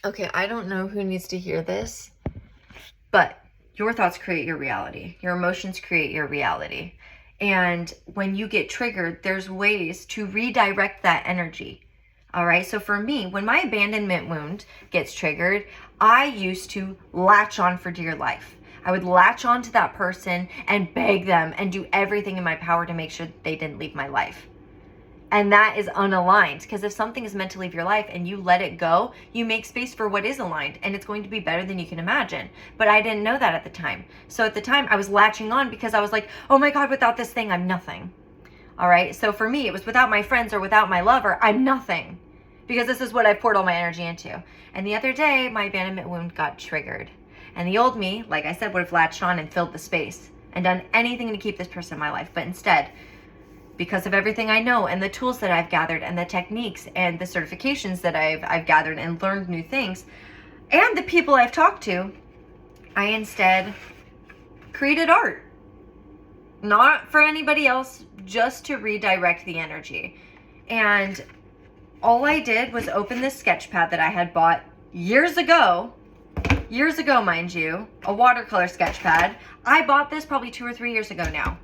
Okay, I don't know who needs to hear this, but your thoughts create your reality. Your emotions create your reality. And when you get triggered, there's ways to redirect that energy. All right. So for me, when my abandonment wound gets triggered, I used to latch on for dear life. I would latch on to that person and beg them and do everything in my power to make sure that they didn't leave my life. And that is unaligned, because if something is meant to leave your life and you let it go, you make space for what is aligned, and it's going to be better than you can imagine. But I didn't know that at the time. So at the time I was latching on because I was like, oh my God, without this thing, I'm nothing. All right. So for me, it was without my friends or without my lover, I'm nothing, because this is what I poured all my energy into. And the other day, my abandonment wound got triggered. And the old me, like I said, would have latched on and filled the space and done anything to keep this person in my life. But instead, because of everything I know and the tools that I've gathered and the techniques and the certifications that I've gathered and learned new things, and the people I've talked to, I instead created art. Not for anybody else, just to redirect the energy. And all I did was open this sketch pad that I had bought years ago, mind you, a watercolor sketch pad. I bought this probably 2 or 3 years ago now.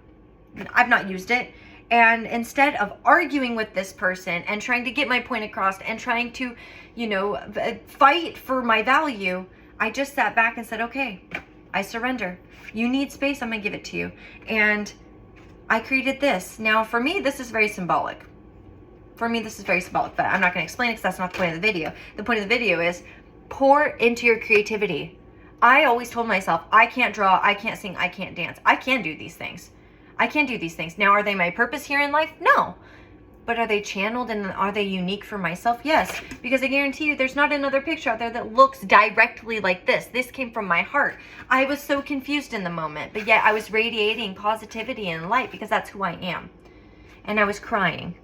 I've not used it. And instead of arguing with this person and trying to get my point across and trying to, fight for my value, I just sat back and said, okay, I surrender. You need space, I'm gonna give it to you. And I created this. Now, for me, this is very symbolic. But I'm not gonna explain it because that's not the point of the video. The point of the video is pour into your creativity. I always told myself, I can't draw, I can't sing, I can't dance. I can do these things. Now, are they my purpose here in life? No. But are they channeled and are they unique for myself? Yes. Because I guarantee you there's not another picture out there that looks directly like this. This came from my heart. I was so confused in the moment, but yet I was radiating positivity and light because that's who I am. And I was crying.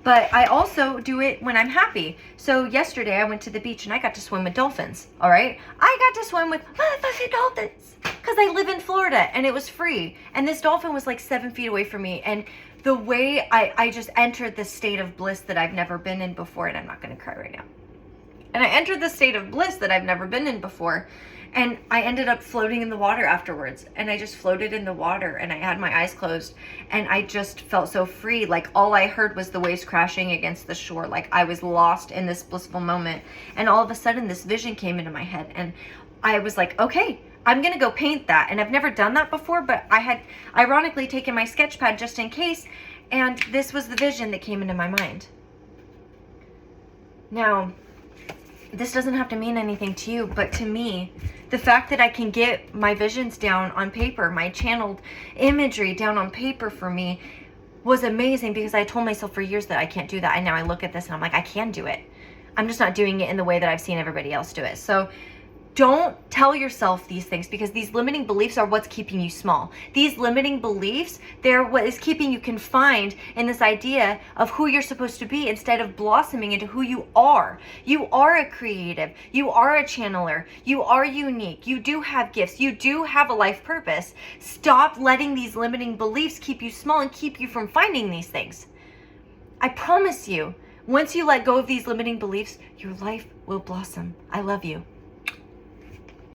But I also do it when I'm happy. So yesterday I went to the beach and I got to swim with dolphins. All right. I got to swim with motherfucking dolphins because I live in Florida and it was free. And this dolphin was like 7 feet away from me. And the way I just entered this state of bliss that I've never been in before. And I'm not going to cry right now. And I entered the state of bliss that I've never been in before. And I ended up floating in the water afterwards. And I just floated in the water and I had my eyes closed. And I just felt so free. Like all I heard was the waves crashing against the shore. Like I was lost in this blissful moment. And all of a sudden this vision came into my head. And I was like, okay, I'm going to go paint that. And I've never done that before. But I had ironically taken my sketch pad just in case. And this was the vision that came into my mind. Now, this doesn't have to mean anything to you, but to me, the fact that I can get my visions down on paper, my channeled imagery down on paper for me was amazing, because I told myself for years that I can't do that. And now I look at this and I'm like, I can do it. I'm just not doing it in the way that I've seen everybody else do it. So don't tell yourself these things, because these limiting beliefs are what's keeping you small. These limiting beliefs, they're what is keeping you confined in this idea of who you're supposed to be instead of blossoming into who you are. You are a creative. You are a channeler. You are unique. You do have gifts. You do have a life purpose. Stop letting these limiting beliefs keep you small and keep you from finding these things. I promise you, once you let go of these limiting beliefs, your life will blossom. I love you.